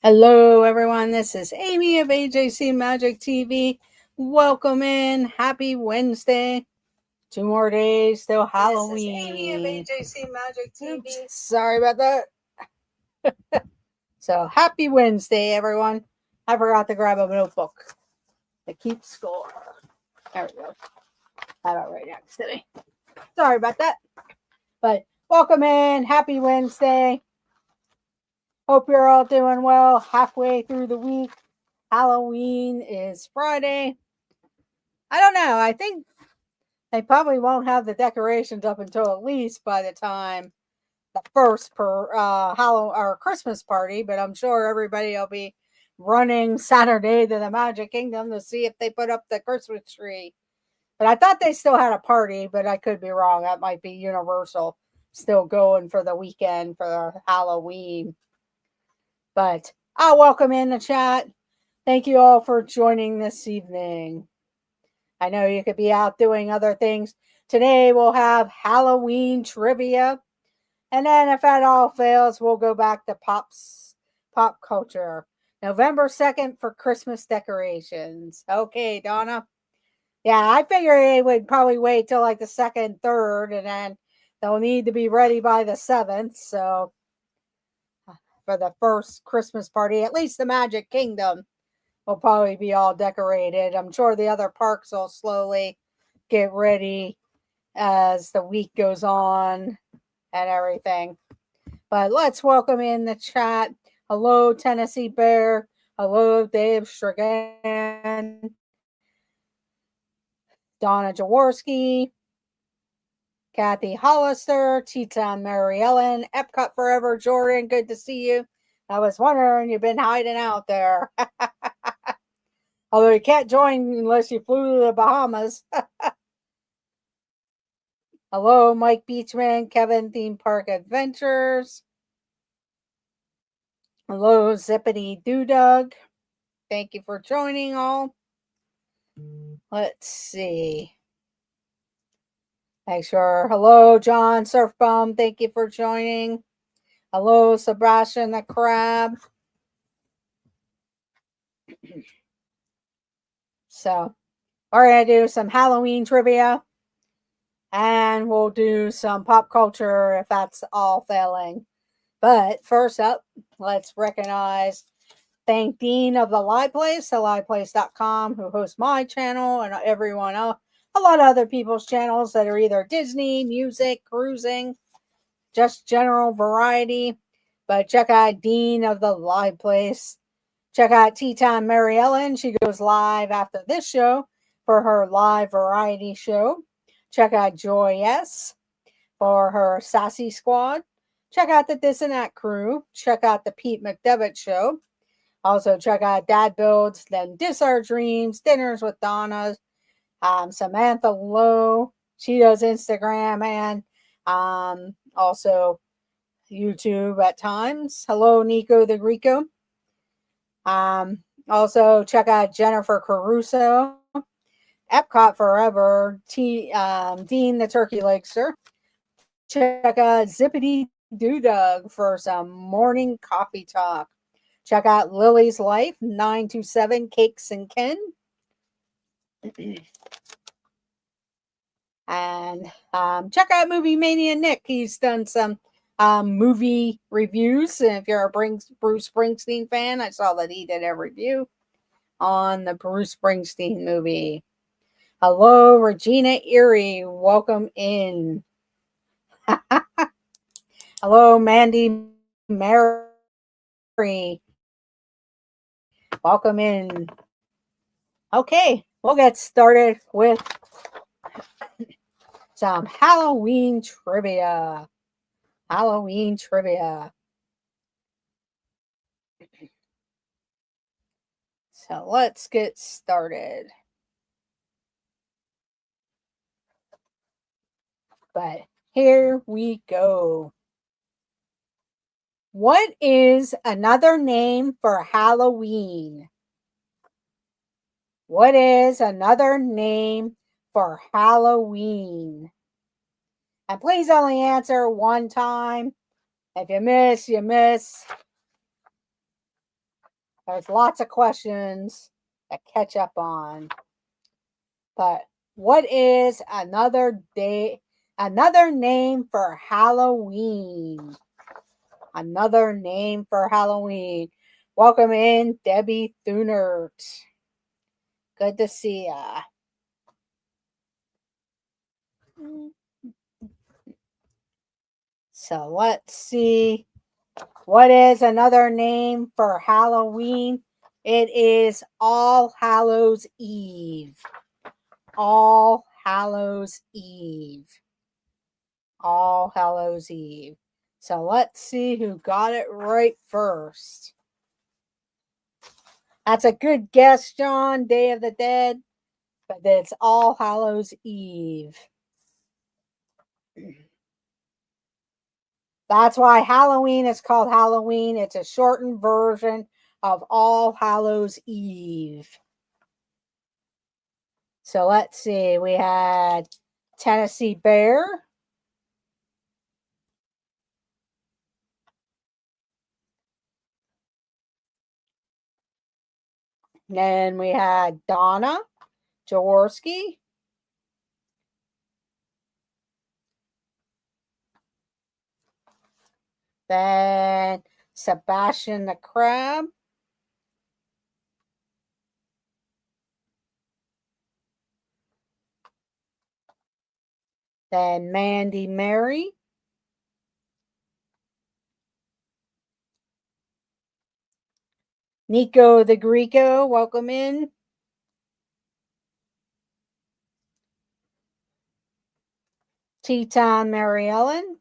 Hello, everyone. This is Amy of AJC Magic TV. Welcome in. Happy Wednesday. 2 more days till Halloween. This is Amy of AJC Magic TV. Oops, sorry about that. So, happy Wednesday, everyone. I forgot to grab a notebook to keep score. There we go. I have it right next to me. Sorry about that. But welcome in. Happy Wednesday. Hope you're all doing well. Halfway through the week. Halloween is Friday. I don't know. I think they probably won't have the decorations up until at least by the time the first Halloween or Christmas party. But I'm sure everybody will be running Saturday to the Magic Kingdom to see if they put up the Christmas tree. But I thought they still had a party, but I could be wrong. That might be Universal still going for the weekend for Halloween. But I'll welcome in the chat. Thank you all for joining this evening. I know you could be out doing other things. Today we'll have Halloween trivia. And then if that all fails, we'll go back to pop culture. November 2nd for Christmas decorations. Okay, Donna. Yeah, I figure they would probably wait till like the 2nd, 3rd, and then they'll need to be ready by the 7th. So for the first Christmas party, at least the Magic Kingdom will probably be all decorated. I'm sure the other parks will slowly get ready as the week goes on and everything. But let's welcome in the chat. Hello, Tennessee Bear. Hello, Dave Strigan. Donna Jaworski. Kathy Hollister. Teton Mary Ellen. Epcot Forever. Jordan, good to see you. I was wondering, you've been hiding out there. Although you can't join unless you flew to the Bahamas. Hello, Mike Beachman, Kevin Theme Park Adventures. Hello, Zippity Doodug. Thank you for joining all. Let's see. Make sure. Hello, John Surfbomb. Thank you for joining. Hello, Sebastian the Crab. So, we're going to do some Halloween trivia. And we'll do some pop culture if that's all failing. But first up, let's thank Dean of the Live Place, theliveplace.com, who hosts my channel and everyone else, a lot of other people's channels that are either Disney, music, cruising, just general variety. But check out Dean of the Live Place. Check out Tea Time Mary Ellen. She goes live after this show for her live variety show. Check out Joy S for her Sassy Squad. Check out the This and That Crew. Check out the Pete McDevitt Show. Also, check out Dad Builds, then Dis Our Dreams, Dinners with Donna, Samantha Lowe. She does Instagram and also YouTube at times. Hello, Nico the Greco. Also, check out Jennifer Caruso, Epcot Forever, Dean the Turkey Legster. Check out Zippity Doodug for some morning coffee talk. Check out Lily's Life, 927 Cakes and Ken. And check out Movie Mania Nick. He's done some movie reviews. And if you're a Bruce Springsteen fan, I saw that he did a review on the Bruce Springsteen movie. Hello, Regina Erie. Welcome in. Hello, Mandy Mary. Welcome in. Okay, we'll get started with some Halloween trivia. Halloween trivia. So let's get started. But here we go. What is another name for Halloween? What is another name for Halloween? And please only answer one time. If you miss, you miss. There's lots of questions to catch up on. But what is another name for Halloween? Another name for Halloween. Welcome in, Debbie Thunert. Good to see ya. So let's see. What is another name for Halloween? It is All Hallows Eve. All Hallows Eve. All Hallows Eve. So let's see who got it right first. That's a good guess, John. Day of the Dead. But it's All Hallows Eve. That's why Halloween is called Halloween. It's a shortened version of All Hallows Eve. So let's see. We had Tennessee Bear. Then we had Donna Jaworski. Then Sebastian the Crab. Then Mandy Mary. Nico the Greco, welcome in. Teton Mary Ellen.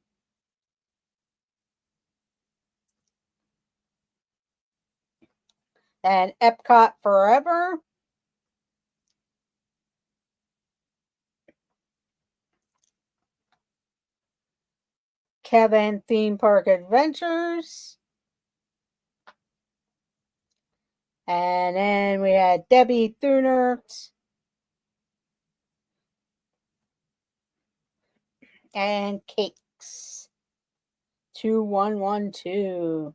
And Epcot Forever. Kevin Theme Park Adventures. And then we had Debbie Thunert. And Cakes. 2112.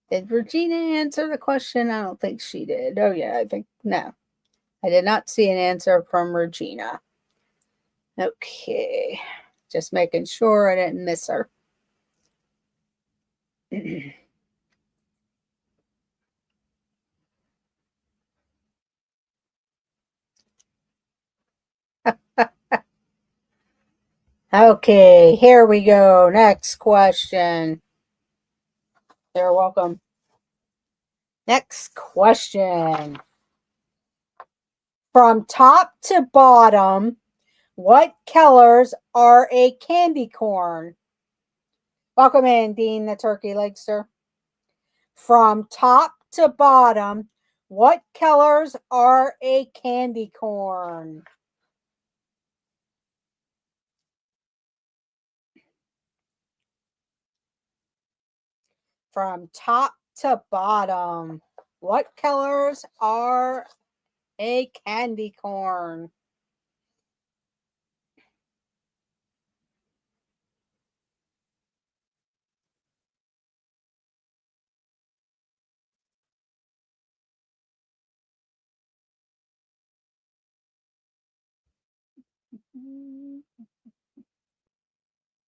Did Regina answer the question? I don't think she did. Oh, yeah, I think no. I did not see an answer from Regina. Okay. Just making sure I didn't miss her. Okay, here we go. Next question. You're welcome. Next question. From top to bottom, what colors are a candy corn? Welcome in, Dean the Turkey Legster. From top to bottom, what colors are a candy corn? From top to bottom, what colors are a candy corn?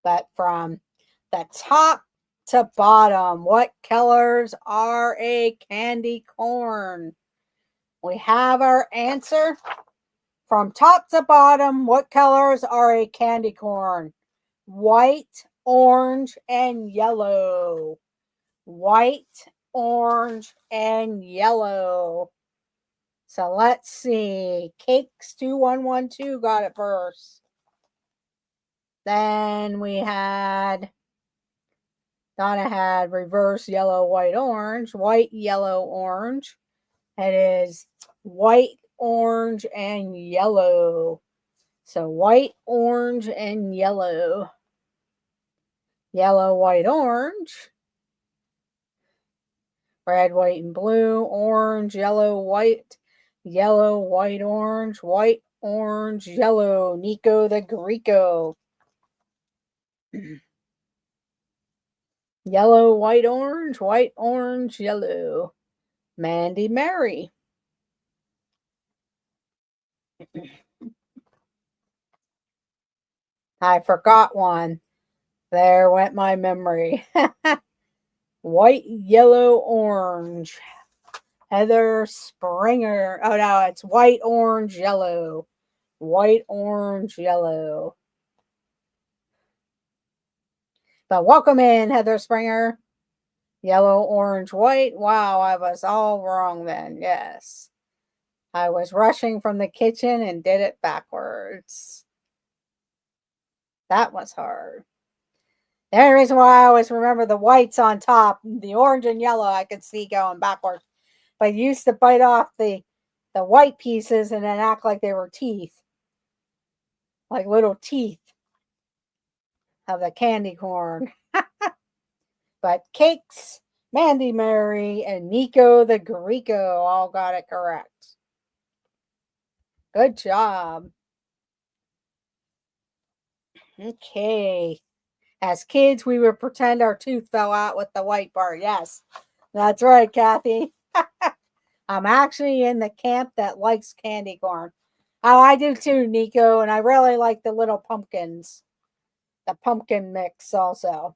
But from the top to bottom, what colors are a candy corn? We have our answer. From top to bottom, what colors are a candy corn? White, orange, and yellow. White, orange, and yellow. So let's see. Cakes 2112 got it first. Then we had Donna had reverse yellow, white, orange, white, yellow, orange. It is white, orange, and yellow. So white, orange, and yellow. Yellow, white, orange. Red, white, and blue. Orange, yellow, white. Yellow, white, orange. White, orange, yellow. Nico the Greco. Yellow, white, orange, yellow. Mandy Mary. I forgot one. There went my memory. White, yellow, orange. Heather Springer. Oh no, it's white, orange, yellow. White, orange, yellow. But welcome in, Heather Springer. Yellow, orange, white. Wow, I was all wrong then. Yes. I was rushing from the kitchen and did it backwards. That was hard. The only reason why I always remember the whites on top, the orange and yellow, I could see going backwards. But I used to bite off the white pieces and then act like they were teeth. Like little teeth of the candy corn. But Cakes, Mandy Mary, and Nico the Greco all got it correct. Good job. Okay. As kids, we would pretend our tooth fell out with the white part. Yes, that's right, Kathy. I'm actually in the camp that likes candy corn. Oh, I do too, Nico, and I really like the little pumpkins. The pumpkin mix also.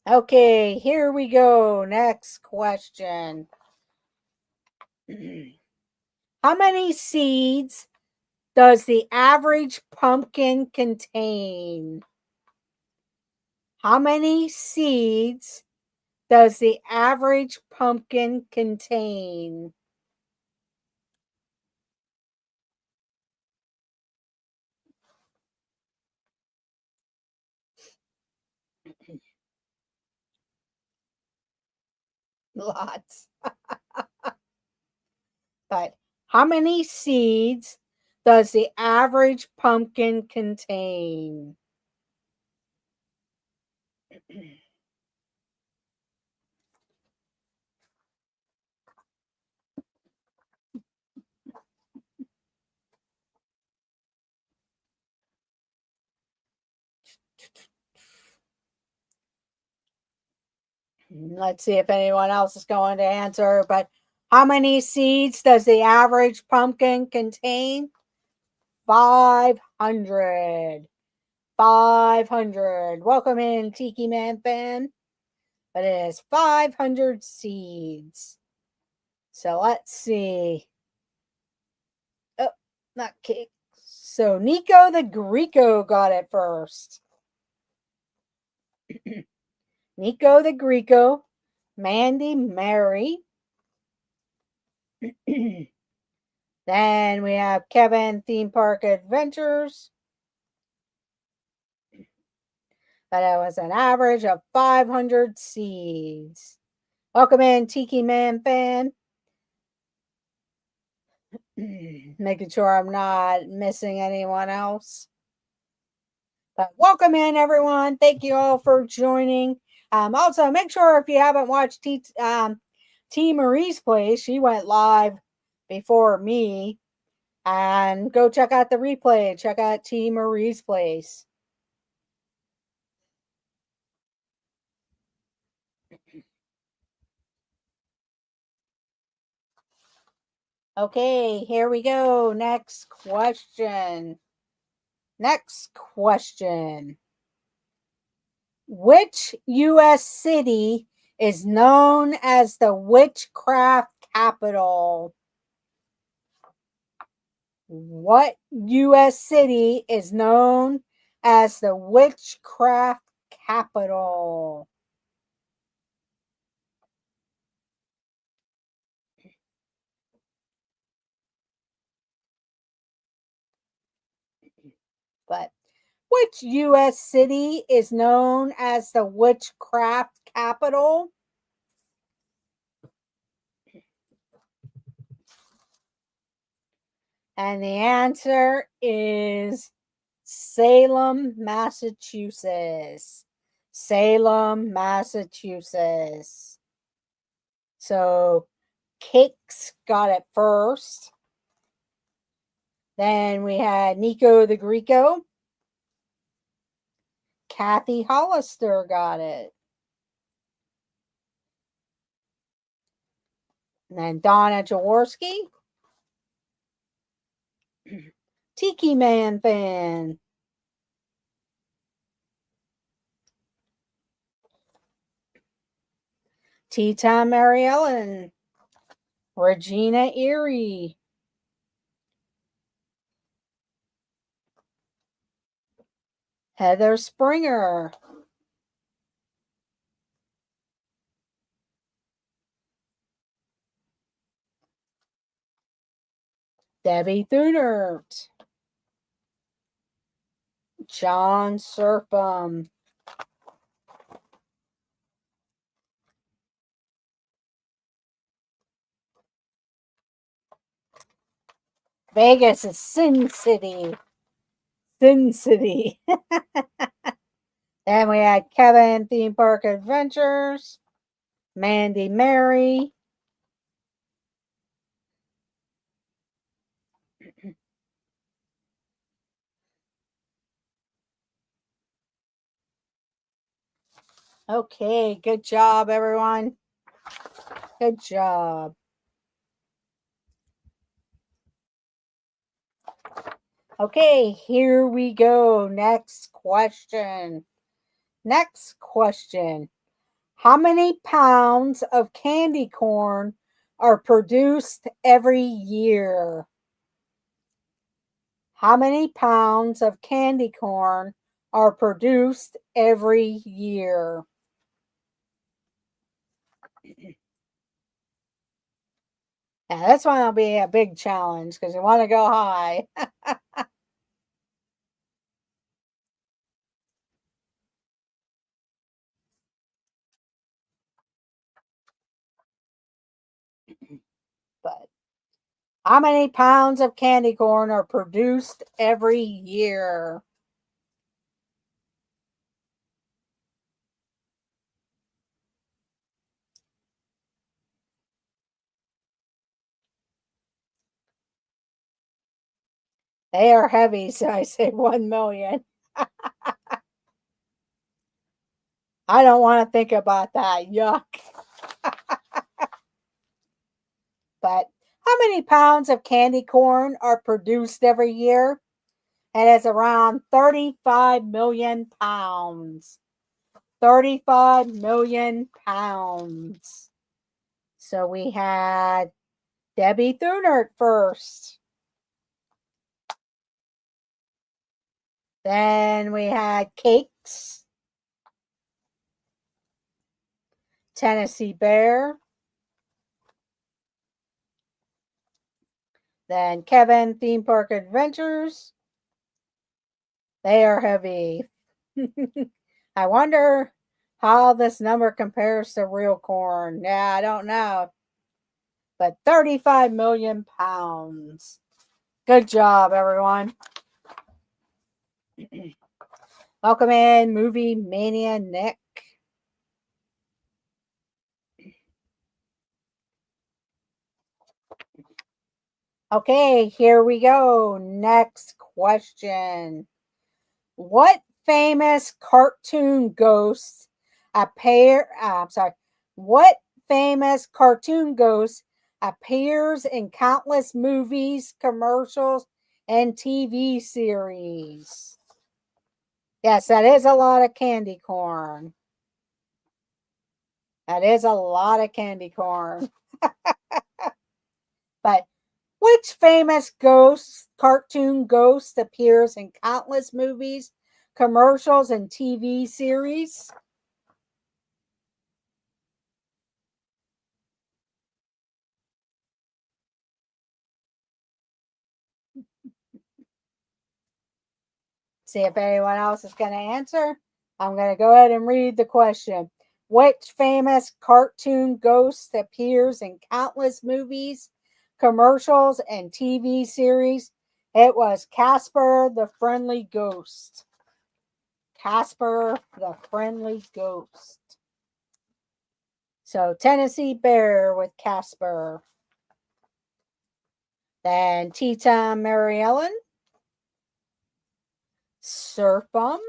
Okay, here we go. Next question. How many seeds does the average pumpkin contain? How many seeds does the average pumpkin contain? Lots. But how many seeds does the average pumpkin contain? Let's see if anyone else is going to answer. But how many seeds does the average pumpkin contain? 500. 500. Welcome in, Tiki Man fan. But it is 500 seeds. So let's see. Oh, not cake. So Nico the Greco got it first. Nico the Greco, Mandy Mary. Then we have Kevin Theme Park Adventures. But it was an average of 500 seeds. Welcome in, Tiki Man fan. Making sure I'm not missing anyone else. But welcome in, everyone. Thank you all for joining. Also, make sure if you haven't watched T Marie's Place, she went live before me. And go check out the replay. Check out T Marie's Place. Okay, here we go. Next question. Which U.S. city is known as the witchcraft capital? What U.S. city is known as the witchcraft capital? But which U.S. city is known as the witchcraft capital? And the answer is Salem, Massachusetts. Salem, Massachusetts. So Cakes got it first. Then we had Nico the Greco. Kathy Hollister got it. And then Donna Jaworski. Tiki Man fan. T-Time Mary Ellen. Regina Erie. Heather Springer. Debbie Thunert. John Serpum. Vegas is Sin City. Sin City. Then we had Kevin Theme Park Adventures. Mandy Mary. Okay, good job, everyone. Good job. Okay, here we go. Next question. Next question. How many pounds of candy corn are produced every year? How many pounds of candy corn are produced every year? Now, this one will be a big challenge because you want to go high. But how many pounds of candy corn are produced every year? They are heavy, so I say 1 million. I don't want to think about that. Yuck. But how many pounds of candy corn are produced every year? And it's around 35 million pounds. 35 million pounds. So we had Debbie Thunert first. Then we had Cakes. Tennessee Bear. Then Kevin Theme Park Adventures. They are heavy. I wonder how this number compares to real corn. Yeah, I don't know. But 35 million pounds. Good job, everyone. Welcome in, Movie Mania Nick. Okay, here we go. Next question. What famous cartoon ghost what famous cartoon ghost appears in countless movies, commercials, and TV series? Yes, that is a lot of candy corn. That is a lot of candy corn. But which famous cartoon ghost appears in countless movies, commercials, and TV series? See if anyone else is going to answer. I'm going to go ahead and read the question. Which famous cartoon ghost appears in countless movies, commercials, and TV series? It was Casper the Friendly Ghost. Casper the Friendly Ghost. So Tennessee Bear with Casper. Then Tita Mary Ellen. Surf Bum.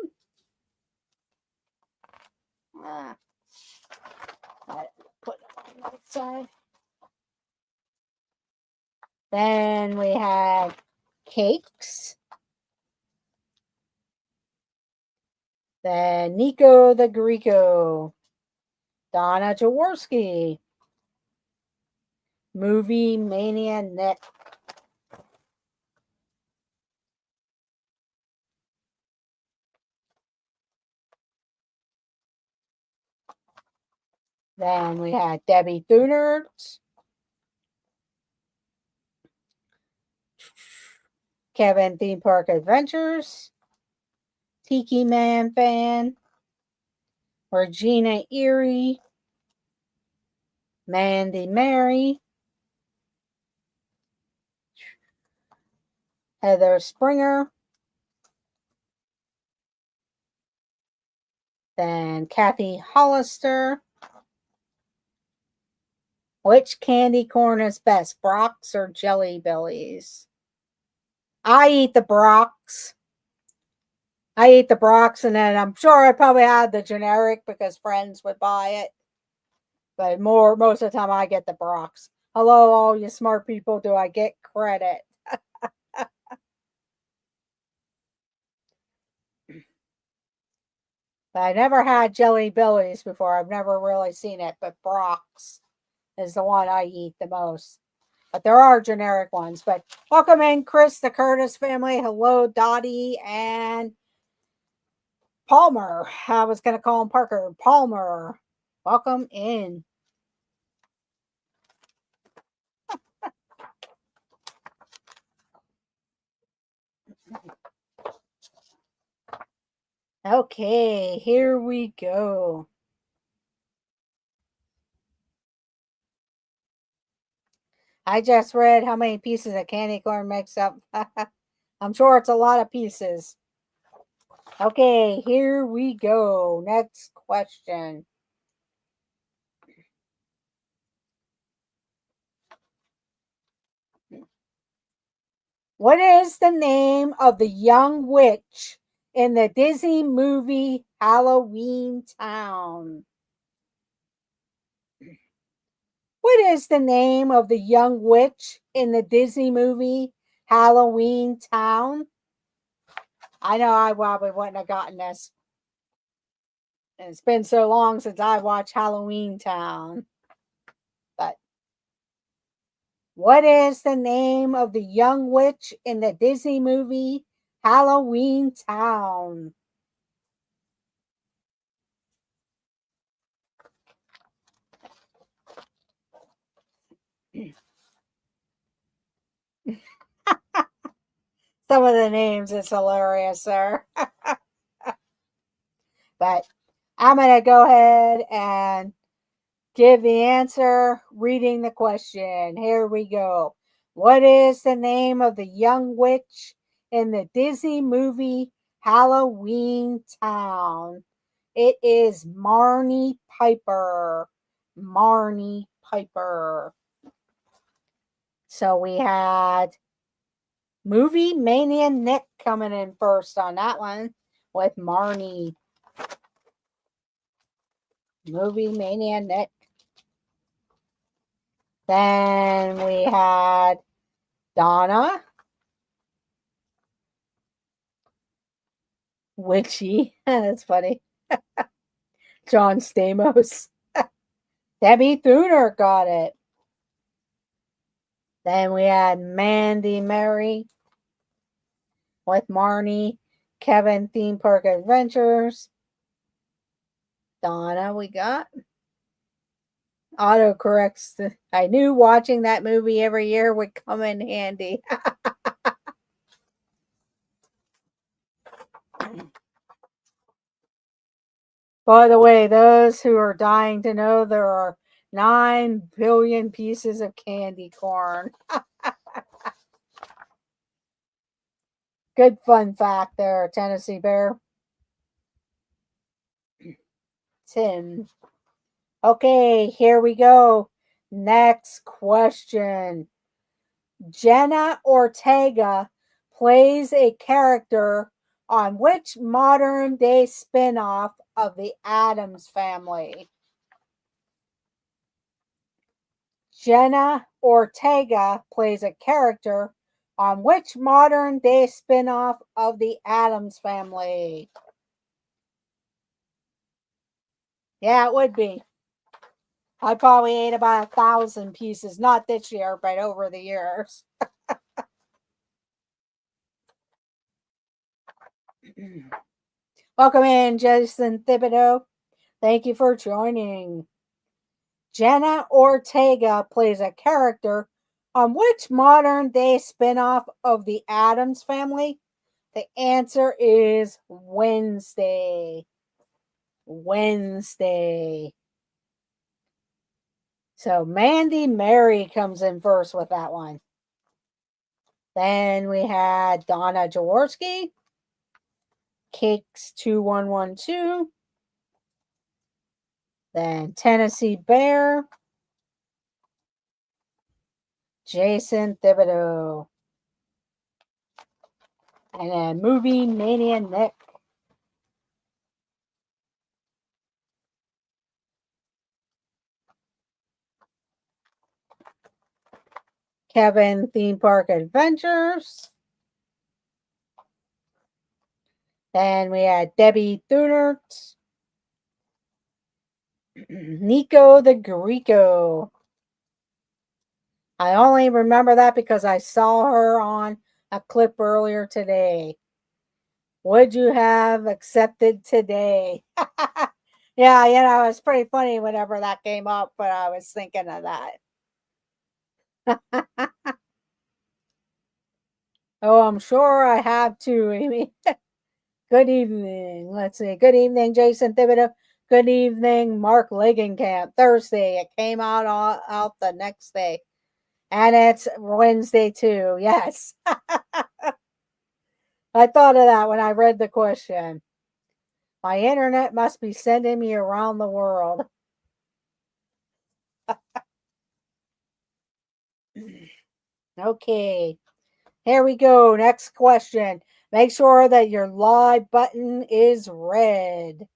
Put it on the right side. Then we have Cakes. Then Nico the Greco. Donna Jaworski. Movie Mania Nick. Then we had Debbie Thunert. Kevin Theme Park Adventures. Tiki Man Fan. Regina Erie. Mandy Mary. Heather Springer. Then Kathy Hollister. Which candy corn is best, Brock's or Jelly Bellies? I eat the Brock's. And then I'm sure I probably had the generic because friends would buy it. But most of the time I get the Brock's. Hello, all you smart people. Do I get credit? But I never had Jelly Bellies before. I've never really seen it, but Brock's is the one I eat the most. But there are generic ones. But welcome in, Chris, the Curtis family. Hello, Dottie and Palmer. I was going to call him Parker. Palmer. Welcome in. Okay, here we go. I just read how many pieces of candy corn makes up. I'm sure it's a lot of pieces. Okay, here we go. Next question. What is the name of the young witch in the Disney movie Halloween Town? What is the name of the young witch in the Disney movie Halloween Town? I know I probably wouldn't have gotten this. It's been so long since I watched Halloween Town. But what is the name of the young witch in the Disney movie Halloween Town? Some of the names is hilarious, sir. But I'm going to go ahead and give the answer reading the question. Here we go. What is the name of the young witch in the Disney movie Halloween Town? It is Marnie Piper. Marnie Piper. So we had Movie Mania Nick coming in first on that one with Marnie. Movie Mania Nick. Then we had Donna. Witchy. That's funny. John Stamos. Debbie Thunert got it. Then we had Mandy Mary with Marnie. Kevin Theme Park Adventures. Donna we got. Autocorrects. I knew watching that movie every year would come in handy. By the way, those who are dying to know, there are 9 billion pieces of candy corn. Good fun fact there, Tennessee Bear. Tim. Okay, here we go. Next question. Jenna Ortega plays a character on which modern day spin-off of the Addams Family? Jenna Ortega plays a character on which modern day spin-off of the Addams Family? Yeah, it would be. I probably ate about 1,000 pieces, not this year, but over the years. Welcome in, Jason Thibodeau. Thank you for joining. Jenna Ortega plays a character on which modern day spinoff of the Addams Family? The answer is Wednesday. Wednesday. So Mandy Mary comes in first with that one. Then we had Donna Jaworski, Cakes 2112. Then Tennessee Bear, Jason Thibodeau. And then Movie Mania Nick. Kevin Theme Park Adventures. Then we had Debbie Thunert. Nico the Greco. I only remember that because I saw her on a clip earlier today. Would you have accepted today? Yeah, it's pretty funny whenever that came up, but I was thinking of that. Oh, I'm sure I have too, Amy. Good evening. Let's see. Good evening, Jason Thibodeau. Good evening, Mark Legenkamp. Thursday. It came out the next day. And it's Wednesday too. Yes. I thought of that when I read the question. My internet must be sending me around the world. Okay. Here we go. Next question. Make sure that your live button is red.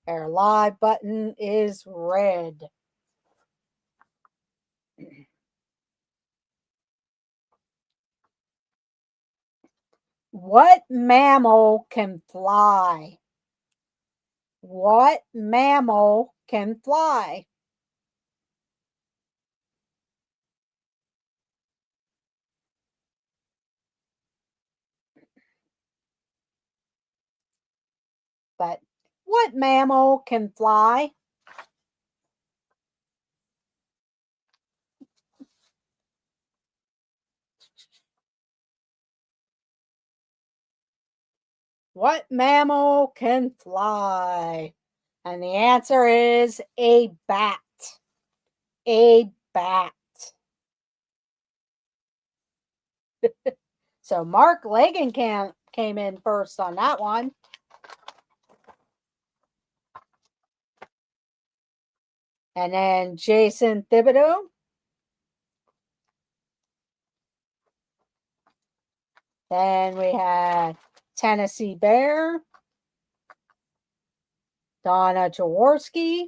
Our live button is red. What mammal can fly? What mammal can fly? But what mammal can fly? What mammal can fly? And the answer is a bat. A bat. So Mark Legenkamp came in first on that one. And then Jason Thibodeau. Then we had Tennessee Bear. Donna Jaworski.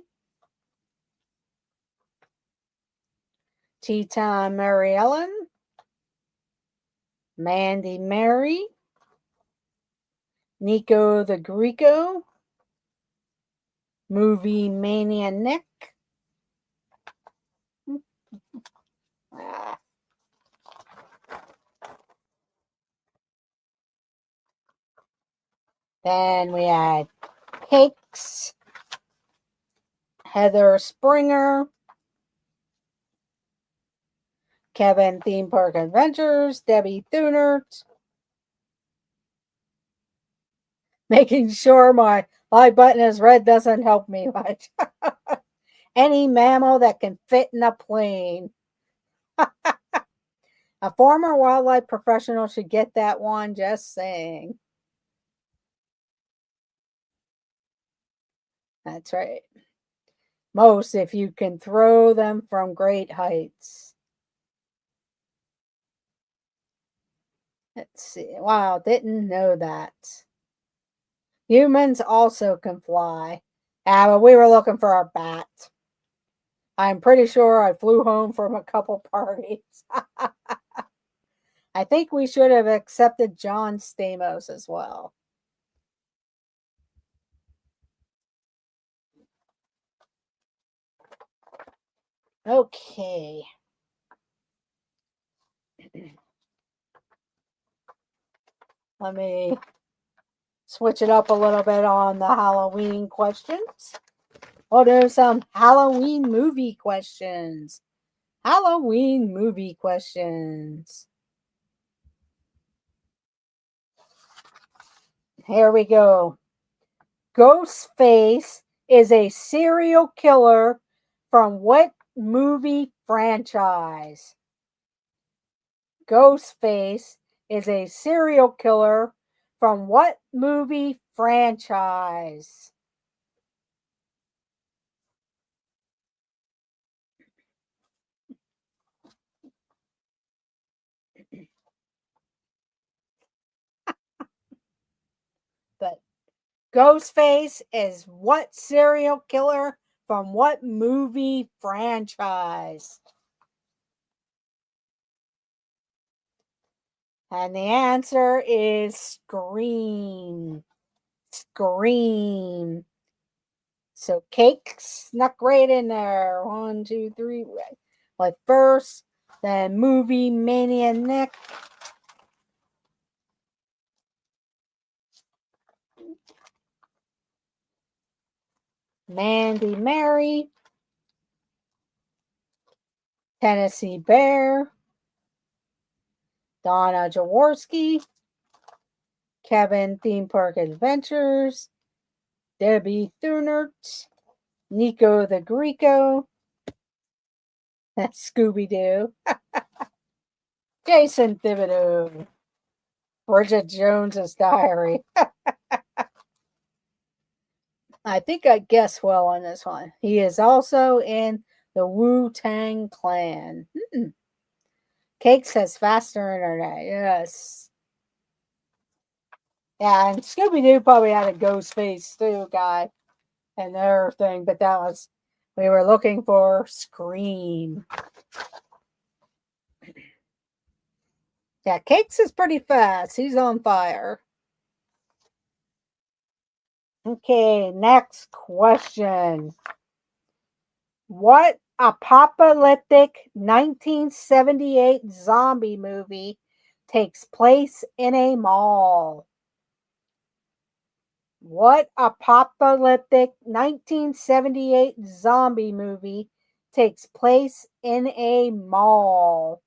Teton Mary Ellen. Mandy Mary. Nico the Greco. Movie Mania Nick. Then we had Cakes. Heather Springer. Kevin Theme Park Adventures. Debbie Thunert. Making sure my live button is red doesn't help me much. Any mammal that can fit in a plane. A former wildlife professional should get that one, just saying. That's right. Most if you can throw them from great heights. Let's see. Wow, didn't know that. Humans also can fly. Ah, but we were looking for a bat. I'm pretty sure I flew home from a couple parties. I think we should have accepted John Stamos as well. Okay. Let me switch it up a little bit on the Halloween questions. Oh, there's some Halloween movie questions. Halloween movie questions. Here we go. Ghostface is a serial killer from what movie franchise? Ghostface is a serial killer from what movie franchise? But Ghostface is what serial killer from what movie franchise? And the answer is Scream. Scream. So Cake snuck right in there. 1, 2, 3. Like first, then Movie Mania Nick. Mandy Mary. Tennessee Bear. Donna Jaworski. Kevin Theme Park Adventures. Debbie Thunert. Nico the Greco. Scooby Doo. Jason Thibodeau. Bridget Jones's Diary. I think I guessed well on this one. He is also in the Wu-Tang Clan. Cakes has faster internet. Yes. Yeah, and Scooby Doo probably had a ghost face too, guy, and their thing, but that was we were looking for Scream. Yeah, Cakes is pretty fast. He's on fire. Okay, next question. What apocalyptic 1978 zombie movie takes place in a mall? What apocalyptic 1978 zombie movie takes place in a mall?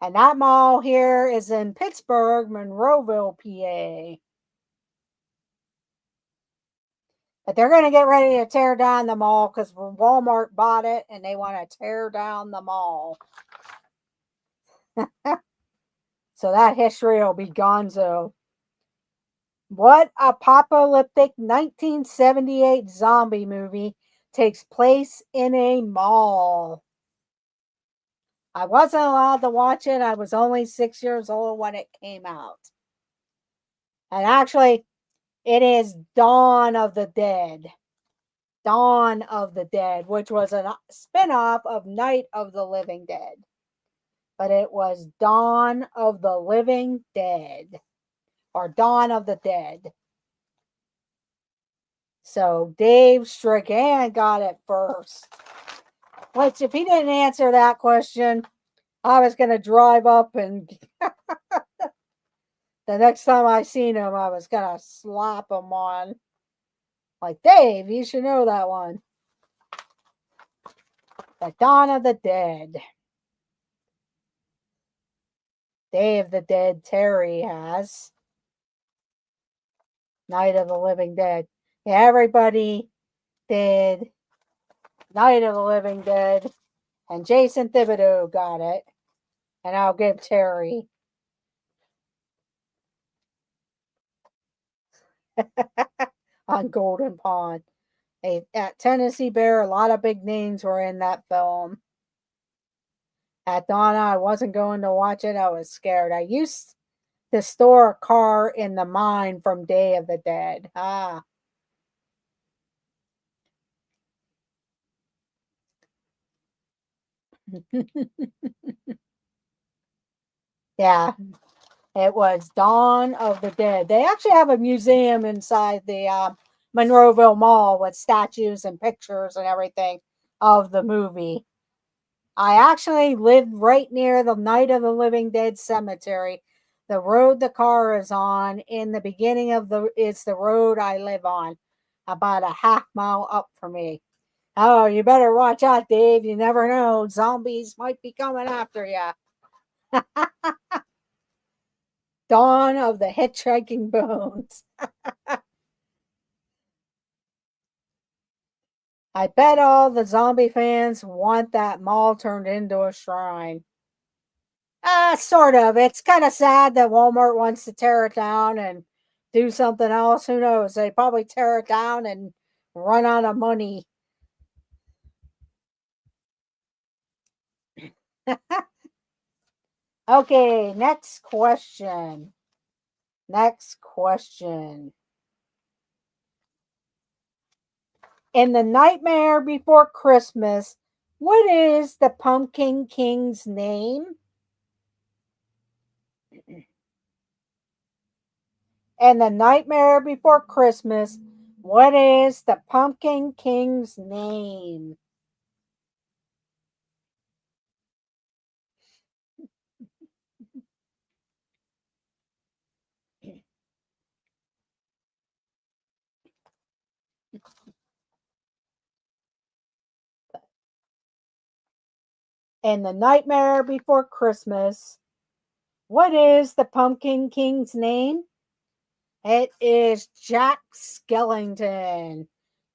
And that mall here is in Pittsburgh, Monroeville, PA. But they're going to get ready to tear down the mall because Walmart bought it and they want to tear down the mall. So that history will be gonzo. What apocalyptic 1978 zombie movie takes place in a mall? I wasn't allowed to watch it. I was only 6 years old when it came out. And actually, it is Dawn of the Dead. Dawn of the Dead, which was a spin-off of Night of the Living Dead. But it was Dawn of the Living Dead. Or Dawn of the Dead. So Dave Strachan got it first. Which, if he didn't answer that question, I was going to drive up and the next time I seen him, I was going to slap him on. Like, Dave, you should know that one. The Dawn of the Dead. Day of the Dead Terry has. Night of the Living Dead. Yeah, everybody did Night of the Living Dead. And Jason Thibodeau got it. And I'll give Terry. On Golden Pond. At Tennessee Bear, a lot of big names were in that film. At Donna, I wasn't going to watch it. I was scared. I used to store a car in the mine from Day of the Dead. Ah. Yeah, it was Dawn of the Dead. They actually have a museum inside the Monroeville Mall with statues and pictures and everything of the movie. I actually lived right near the Night of the Living Dead cemetery. The road the car is on in the beginning of the it's the road I live on, about a half mile up from me. Oh, you better watch out, Dave. You never know. Zombies might be coming after you. Dawn of the Hitchhiking Bones. I bet all the zombie fans want that mall turned into a shrine. Sort of. It's kind of sad that Walmart wants to tear it down and do something else. Who knows? They probably tear it down and run out of money. Okay, next question. Next question. In The Nightmare Before Christmas, what is the Pumpkin King's name? In The Nightmare Before Christmas, what is the Pumpkin King's name? In The Nightmare Before Christmas, what is the Pumpkin King's name? It is Jack Skellington.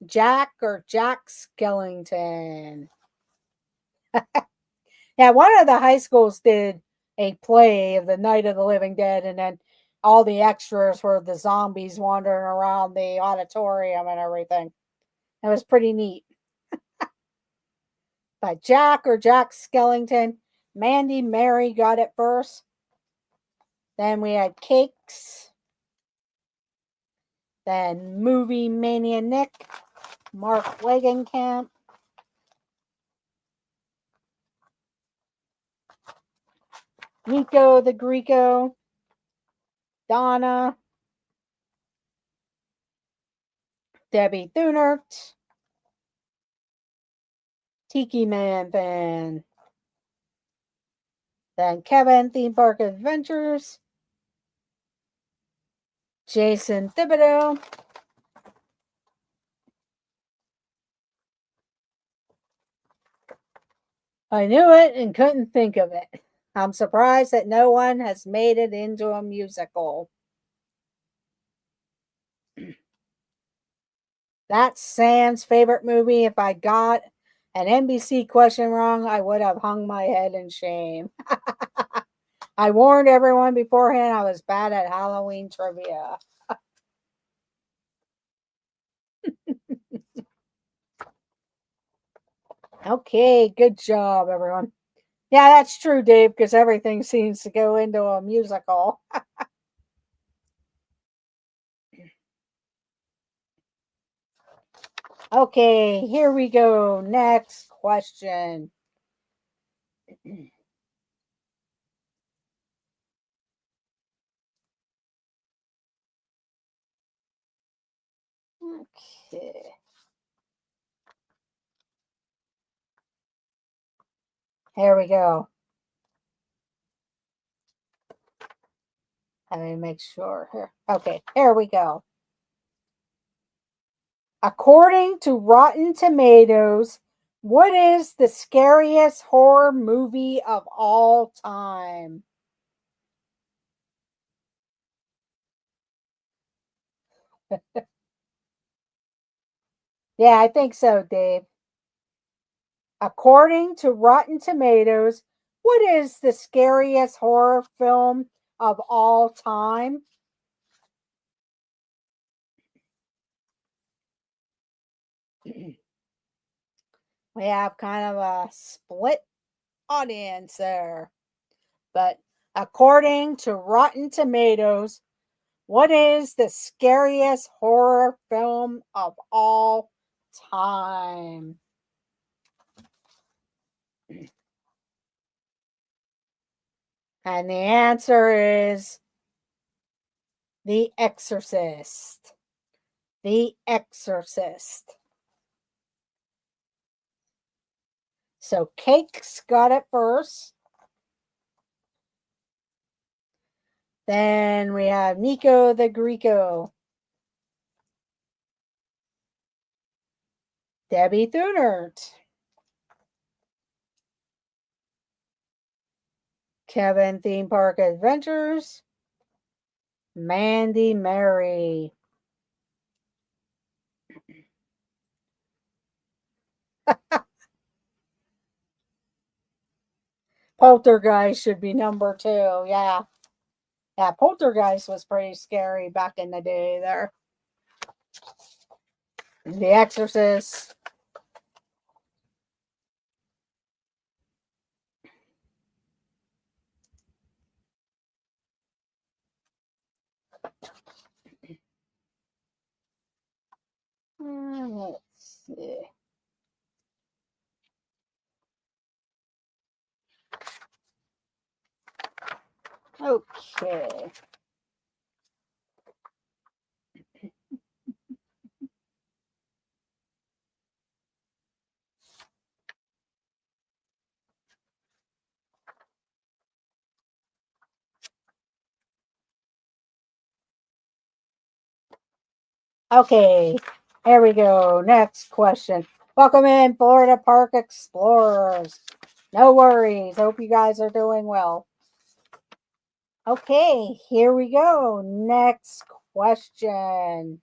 Jack or Jack Skellington. Yeah, one of the high schools did a play of the Night of the Living Dead, and then all the extras were the zombies wandering around the auditorium and everything. It was pretty neat. But Jack or Jack Skellington, Mandy Mary got it first. Then we had Cakes. Then Movie Mania Nick, Mark Wagenkamp. Nico the Greco, Donna, Debbie Thunert, Tiki Man fan. Then Kevin Theme Park Adventures, Jason Thibodeau, I knew it and couldn't think of it. I'm surprised that no one has made it into a musical. That's Sam's favorite movie. If I got an NBC question wrong, I would have hung my head in shame. I warned everyone beforehand I was bad at Halloween trivia. Okay, good job, everyone. Yeah, that's true, Dave, because everything seems to go into a musical. Okay, here we go. Next question. Okay. Here we go. Let me make sure here. Okay, here we go. According to Rotten Tomatoes, what is the scariest horror movie of all time? Yeah, I think so, Dave. According to Rotten Tomatoes, what is the scariest horror film of all time? We have kind of a split audience there. But according to Rotten Tomatoes, what is the scariest horror film of all time? And the answer is The Exorcist. The Exorcist. So Cakes got it first. Then we have Nico the Greco. Debbie Thunert. Kevin Theme Park Adventures. Mandy Mary. Poltergeist should be number 2. Yeah. Yeah, Poltergeist was pretty scary back in the day there. The Exorcist. Let's see. Okay. Okay, here we go. Next question. Welcome in, Florida Park Explorers. No worries. Hope you guys are doing well. Okay, here we go. Next question.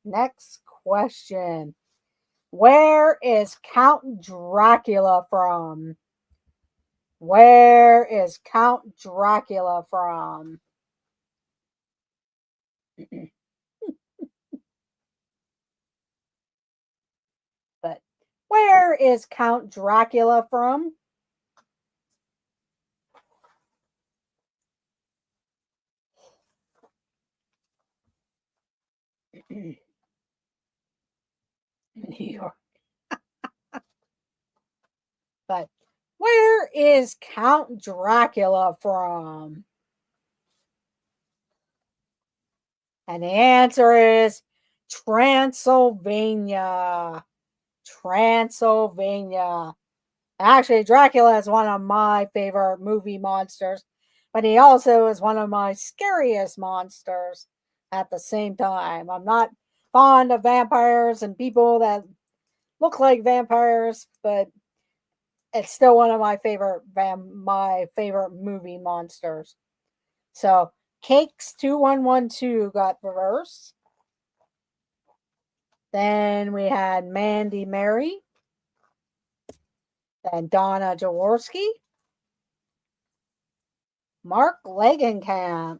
Next question. Where is Count Dracula from? Where is Count Dracula from? But where is Count Dracula from? New York. But where is Count Dracula from? And the answer is Transylvania. Transylvania. Actually, Dracula is one of my favorite movie monsters, but he also is one of my scariest monsters at the same time. I'm not fond of vampires and people that look like vampires, but it's still one of my favorite movie monsters. So Cakes 2112 got reversed. Then we had Mandy Mary. Then Donna Jaworski. Mark Legenkamp.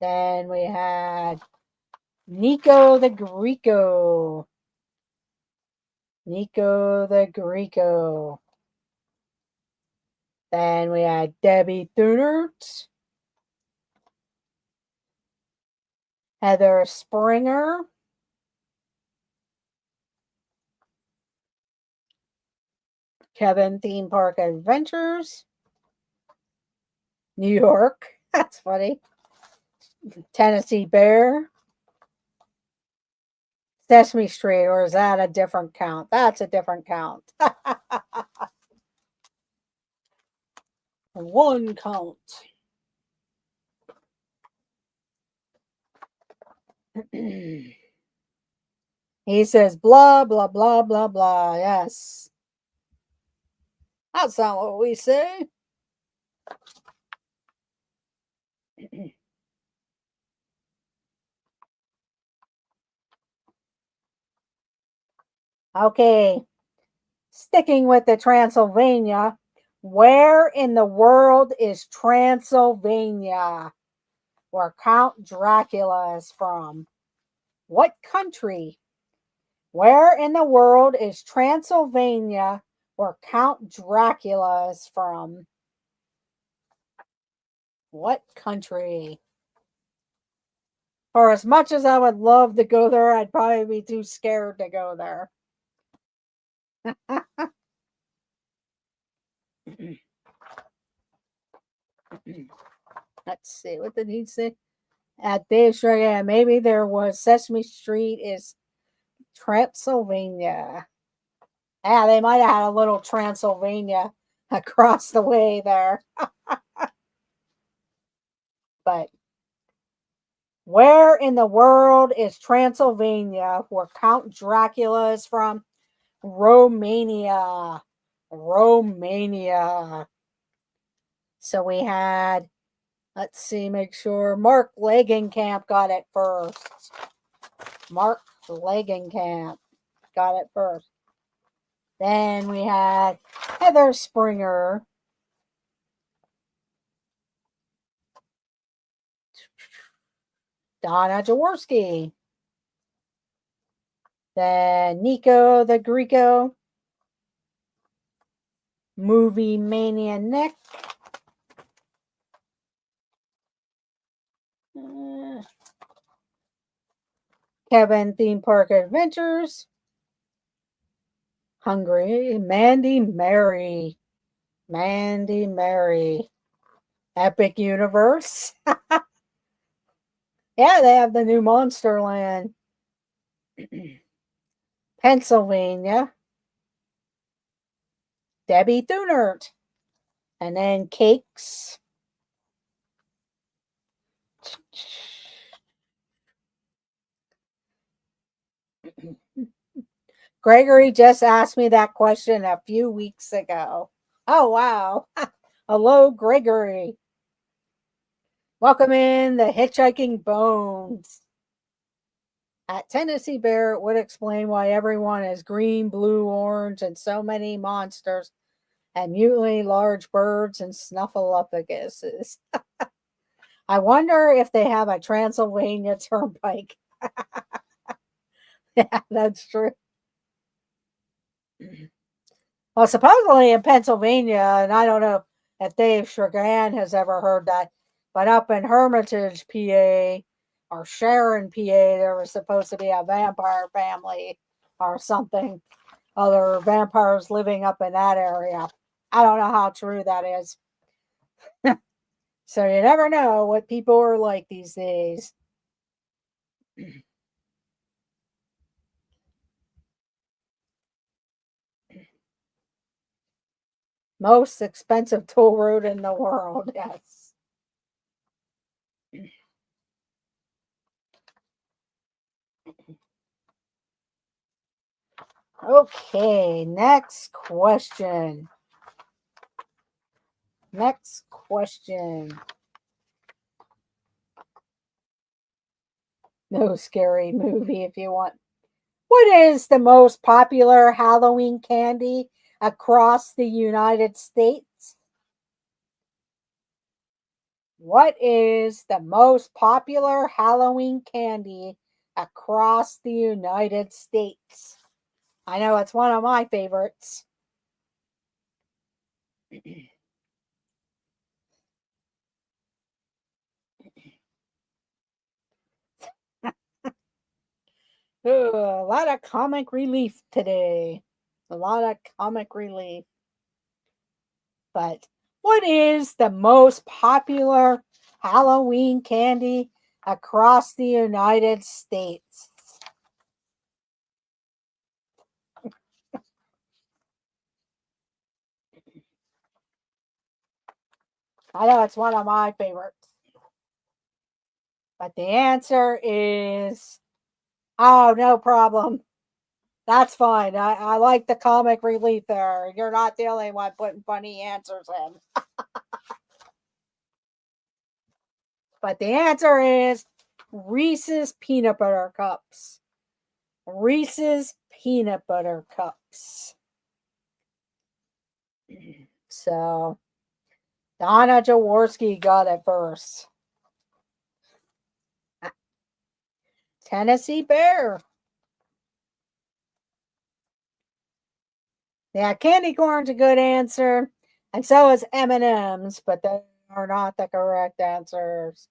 Then we had Nico the Greco. Nico the Greco. Then we had Debbie Thunert. Heather Springer. Kevin Theme Park Adventures. New York. That's funny. Tennessee Bear. Sesame Street, or is that a different count? That's a different count. One count. He says blah, blah, blah, blah, blah. Yes. That's not what we say. Okay. Sticking with the Transylvania, where in the world is Transylvania? Where Count Dracula is from? What country? Where in the world is Transylvania, where Count Dracula is from? What country? For as much as I would love to go there, I'd probably be too scared to go there. Let's see, what did he say? At Dave Schrager, maybe there was Sesame Street is Transylvania. Yeah, they might have had a little Transylvania across the way there. But where in the world is Transylvania, where Count Dracula is from? Romania. Romania. So we had, let's see, make sure Mark Legenkamp got it first. Mark Legenkamp got it first. Then we had Heather Springer. Donna Jaworski. Then Nico the Greco. Movie Mania Nick. Kevin Theme Park Adventures. Hungry. Mandy Mary. Mandy Mary. Epic Universe. Yeah, they have the new Monsterland. Pennsylvania. Debbie Thunert. And then Cakes. Gregory just asked me that question a few weeks ago. Oh, wow. Hello, Gregory. Welcome in the Hitchhiking Bones. At Tennessee Bear, it would explain why everyone is green, blue, orange, and so many monsters and mutantly large birds and snuffleupaguses. I wonder if they have a Transylvania turnpike. Yeah, that's true. Well, supposedly in Pennsylvania, and I don't know if Dave Shragan has ever heard that, but up in Hermitage, PA, or Sharon, PA, there was supposed to be a vampire family or something. Other vampires living up in that area. I don't know how true that is. So you never know what people are like these days. Most expensive toll road in the world, yes. Okay, next question. Next question. No scary movie if you want. What is the most popular Halloween candy across the United States? What is the most popular Halloween candy across the United States? I know it's one of my favorites. A lot of comic relief today. A lot of comic relief. But what is the most popular Halloween candy across the United States? I know it's one of my favorites. But the answer is, oh, no problem. That's fine. I like the comic relief there. You're not the only one putting funny answers in. But the answer is Reese's Peanut Butter Cups. Reese's Peanut Butter Cups. So, Donna Jaworski got it first. Tennessee Bear. Yeah, candy corn's a good answer. And so is M&M's, but they are not the correct answers.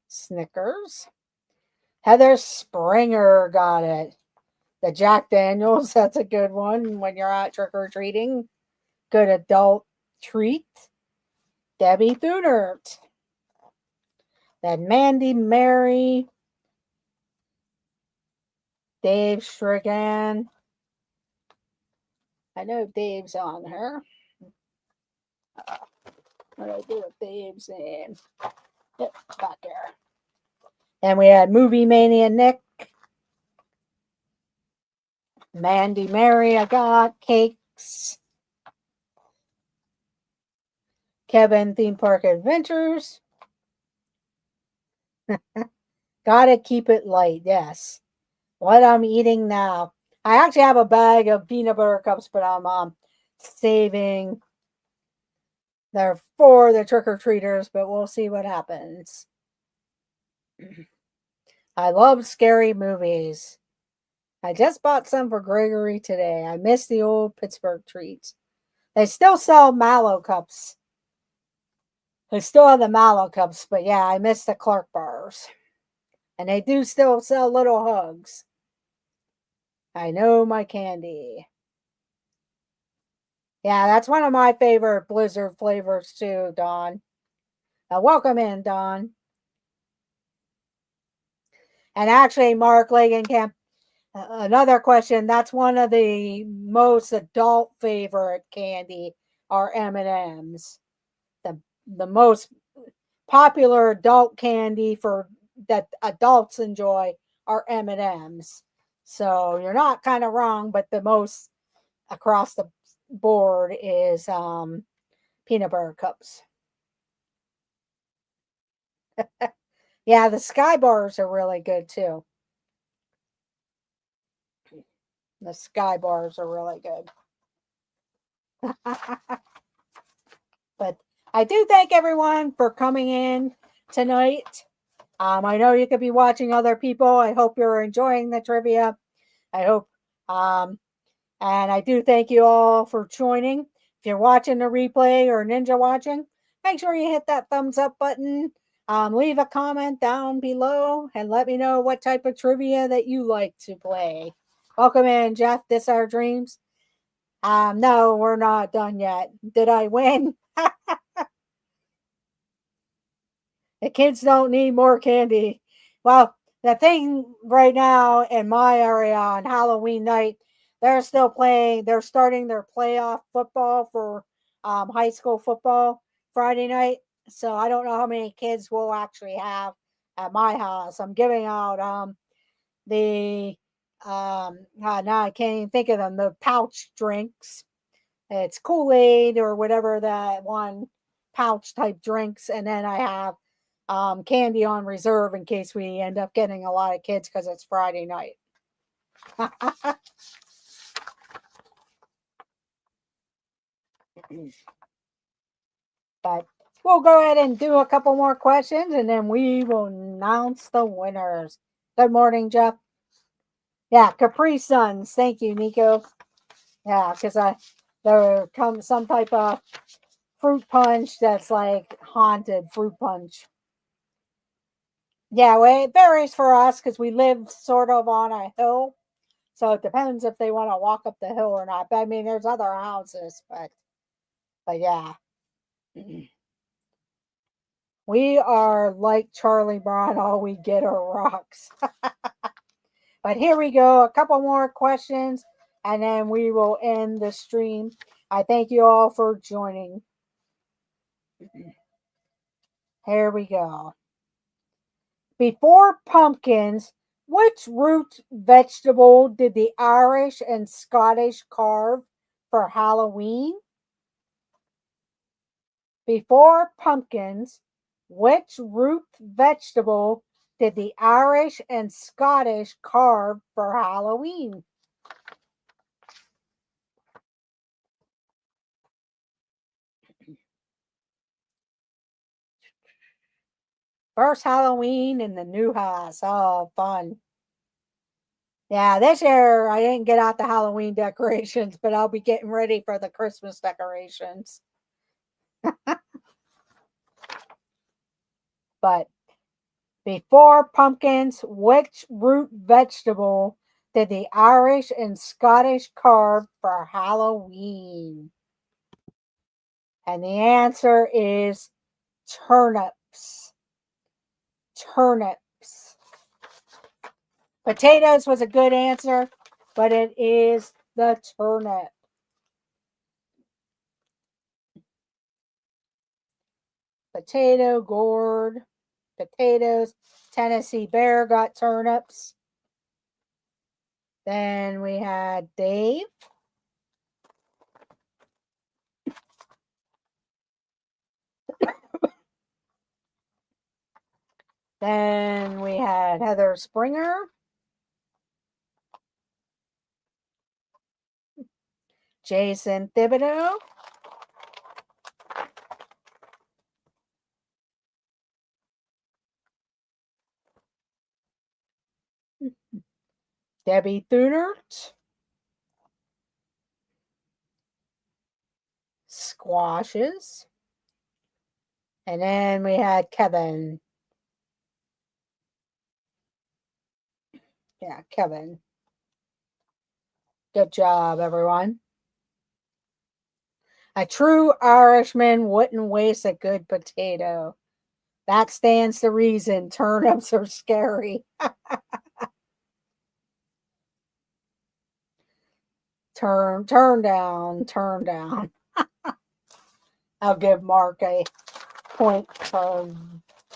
Snickers. Heather Springer got it. The Jack Daniels, that's a good one when you're out trick-or-treating. Good adult treat. Debbie Thunert. Then Mandy Mary. Dave Strigan. I know Dave's on her. What do I do with Dave's name? Yep, back there. And we had Movie Mania Nick. Mandy Mary, I got. Cakes. Kevin Theme Park Adventures. Gotta keep it light, yes. What I'm eating now. I actually have a bag of peanut butter cups, but I'm saving. They're for the trick-or-treaters, but we'll see what happens. I love scary movies. I just bought some for Gregory today. I miss the old Pittsburgh treats. They still sell Mallow cups. They still have the Mallow cups, but yeah, I miss the Clark bars. And they do still sell little hugs. I know my candy. Yeah, that's one of my favorite Blizzard flavors too, Dawn. Welcome in, Dawn. And actually, Mark Lagenkamp, another question. That's one of the most adult favorite candy are M&Ms. The most popular adult candy for that adults enjoy are M&Ms. So you're not kind of wrong, but the most across the board is peanut butter cups. Yeah, the Sky Bars are really good too. The Sky Bars are really good. But I do thank everyone for coming in tonight. I know you could be watching other people. I hope you're enjoying the trivia. I hope. And I do thank you all for joining. If you're watching the replay or Ninja watching, make sure you hit that thumbs up button. Leave a comment down below and let me know what type of trivia that you like to play. Welcome in, Jeff. This Our Dreams. No, we're not done yet. Did I win? The kids don't need more candy. Well, the thing right now in my area on Halloween night, they're still playing. They're starting their playoff football for high school football Friday night. So I don't know how many kids we'll actually have at my house. I'm giving out the now I can't even think of them. The pouch drinks. It's Kool-Aid or whatever that one pouch type drinks, and then I have candy on reserve in case we end up getting a lot of kids because it's Friday night. But we'll go ahead and do a couple more questions and then we will announce the winners. Good morning, Jeff. Yeah, Capri Suns. Thank you, Nico. Yeah, because there comes some type of fruit punch that's like haunted fruit punch. Yeah, well, it varies for us because we live sort of on a hill. So it depends if they want to walk up the hill or not. But I mean, there's other houses, but yeah. We are like Charlie Brown, all we get are rocks. But here we go, a couple more questions, and then we will end the stream. I thank you all for joining. Here we go. Before pumpkins, which root vegetable did the Irish and Scottish carve for Halloween? Before pumpkins, which root vegetable did the Irish and Scottish carve for Halloween? First Halloween in the new house. Oh, fun. Yeah, this year I didn't get out the Halloween decorations, but I'll be getting ready for the Christmas decorations. But before pumpkins, which root vegetable did the Irish and Scottish carve for Halloween? And the answer is turnips. Turnips. Potatoes was a good answer, but it is the turnip. Potato, gourd, potatoes. Tennessee Bear got turnips. Then we had Dave. Then we had Heather Springer. Jason Thibodeau. Debbie Thunert. Squashes. And then we had Kevin. Yeah, Kevin. Good job, everyone. A true Irishman wouldn't waste a good potato. That stands to reason turnips are scary. Turn down. I'll give Mark a point for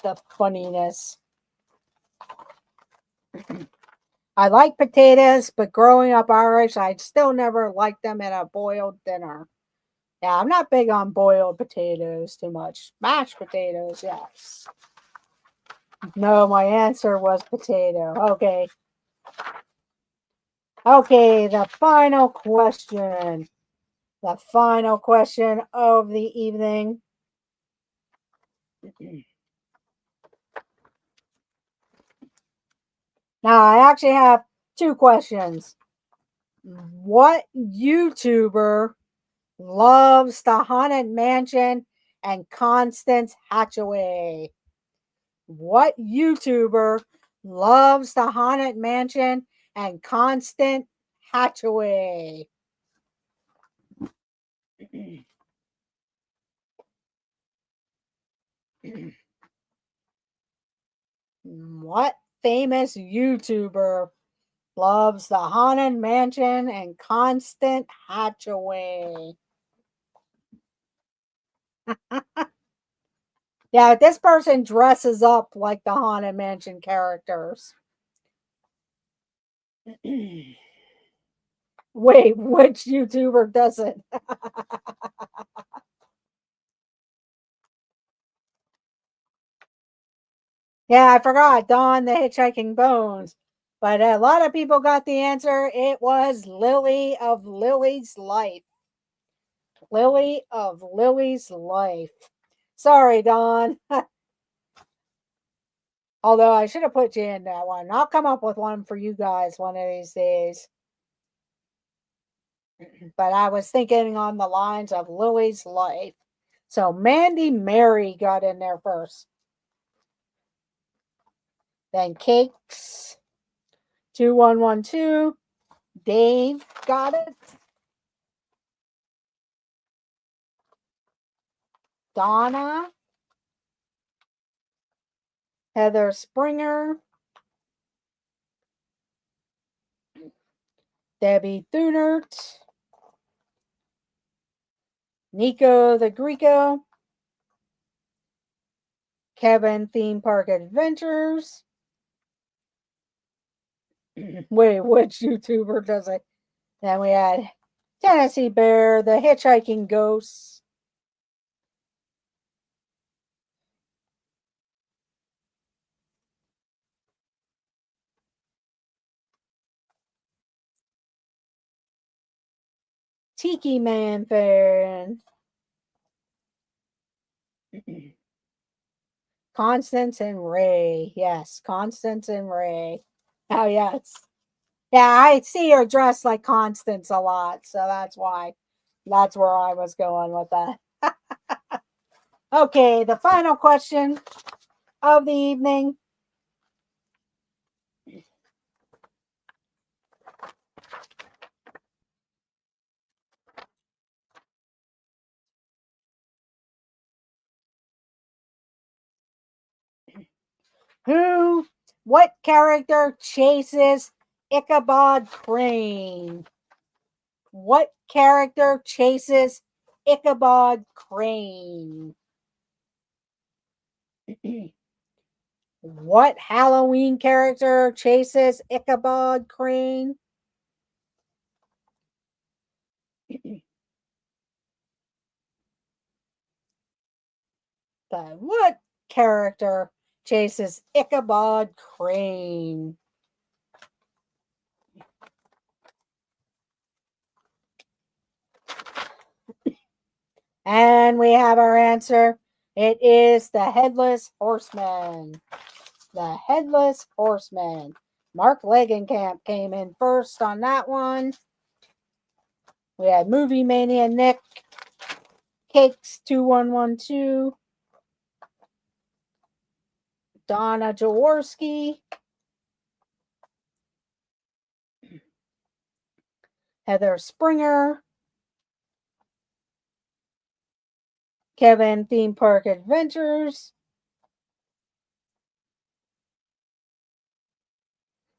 the funniness. I like potatoes, but growing up Irish, I'd still never liked them in a boiled dinner. Yeah, I'm not big on boiled potatoes too much. Mashed potatoes, yes. No, my answer was potato. Okay. Okay, the final question. The final question of the evening. Now, I actually have two questions. What YouTuber loves the Haunted Mansion and Constance Hatchaway? What YouTuber loves the Haunted Mansion and Constance Hatchaway? What famous YouTuber loves the Haunted Mansion and Constance Hatchaway? Yeah, this person dresses up like the Haunted Mansion characters. Wait, which YouTuber doesn't? Yeah, I forgot. Dawn the Hitchhiking Bones. But a lot of people got the answer. It was Lily of Lily's Life. Lily of Lily's Life. Sorry, Dawn. Although I should have put you in that one. I'll come up with one for you guys one of these days. But I was thinking on the lines of Lily's Life. So Mandy Mary got in there first. Then Cakes 2112. Dave got it. Donna. Heather Springer. Debbie Thunert. Nico the Greco. Kevin Theme Park Adventures. Wait, which YouTuber does it? Then we had Tennessee Bear, the Hitchhiking Ghosts. Tiki Man fan. Constance and Ray. Yes, Constance and Ray. Oh, yes. Yeah, I see her dressed like Constance a lot, so that's why. That's where I was going with that. Okay, the final question of the evening. What character chases Ichabod Crane? What character chases Ichabod Crane? What Halloween character chases Ichabod Crane? What character chases Ichabod Crane? And we have our answer. It is the Headless Horseman. The Headless Horseman. Mark Legenkamp came in first on that one. We had Movie Mania Nick, Cakes 2112, Donna Jaworski, Heather Springer, Kevin Theme Park Adventures,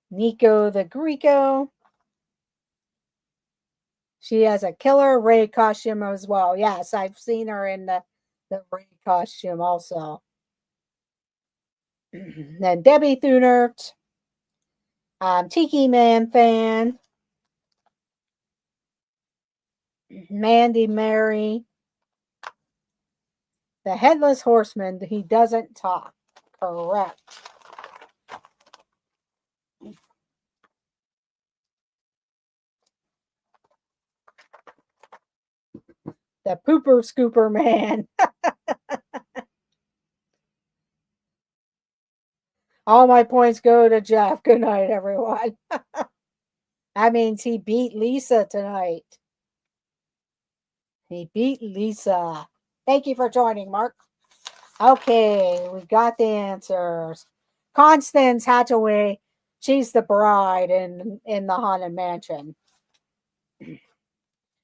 Nico the Greco. She has a Killer Ray costume as well. Yes, I've seen her in the Ray costume also. Then Debbie Thunert, Tiki Man fan, Mandy Mary, the Headless Horseman. He doesn't talk. Correct. The Pooper Scooper Man. All my points go to Jeff. Good night, everyone. That means he beat Lisa tonight. He beat Lisa. Thank you for joining, Mark. Okay, we got the answers. Constance Hathaway, she's the bride in the Haunted Mansion.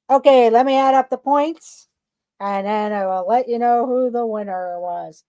Okay, let me add up the points, and then I will let you know who the winner was.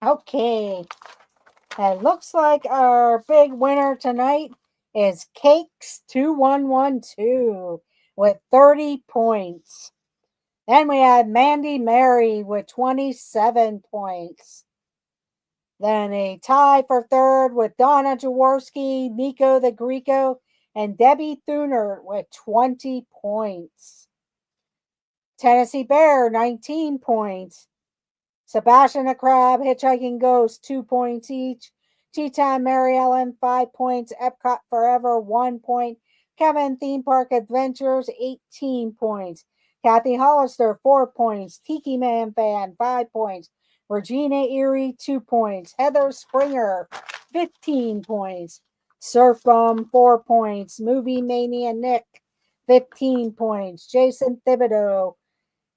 Okay. It looks like our big winner tonight is Cakes 2112 with 30 points. Then we had Mandy Mary with 27 points. Then a tie for third with Donna Jaworski, Nico the Greco, and Debbie Thunert with 20 points. Tennessee Bear, 19 points. Sebastian the Crab, Hitchhiking Ghost, 2 points each. Tea Time Mary Ellen, 5 points. Epcot Forever, 1 point. Kevin Theme Park Adventures, 18 points. Kathy Hollister, 4 points. Tiki Man Fan, 5 points. Regina Erie, 2 points. Heather Springer, 15 points. Surf Bum, 4 points. Movie Mania Nick, 15 points. Jason Thibodeau,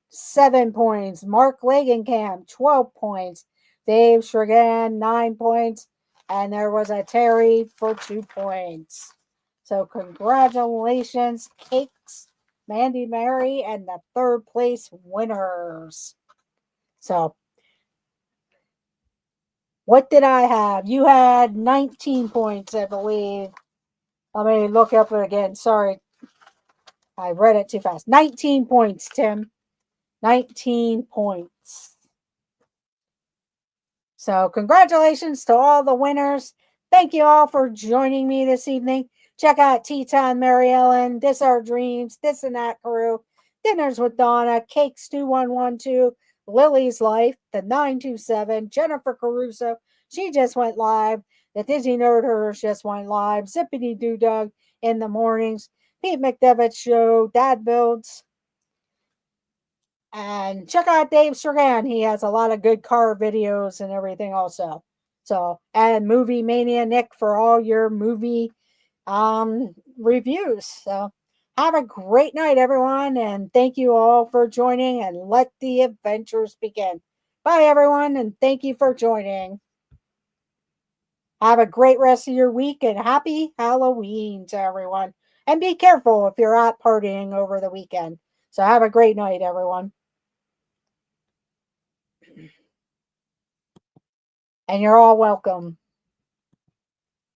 7 points. Mark Legenkamp, 12 points. Dave Shragan, 9 points. And there was a Terry for 2 points. So congratulations, Cakes, Mandy Mary, and the third place winners. So what did I have? You had 19 points, I believe. Let me look up it again. Sorry. I read it too fast. 19 points, Tim. 19 points. So, congratulations to all the winners. Thank you all for joining me this evening. Check out Tea Time Mary Ellen, This Our Dreams, This and That Crew, Dinners with Donna, Cakes 2112, Lily's Life, The 927, Jennifer Caruso, she just went live. The Disney Nerders just went live. Zippity Doo Dug in the mornings. Pete McDevitt Show, Dad Builds. And check out Dave Sergan. He has a lot of good car videos and everything also. So, and Movie Mania Nick for all your movie reviews. So, have a great night, everyone. And thank you all for joining. And let the adventures begin. Bye, everyone. And thank you for joining. Have a great rest of your week and happy Halloween to everyone. And be careful if you're out partying over the weekend. So, have a great night, everyone. And you're all welcome.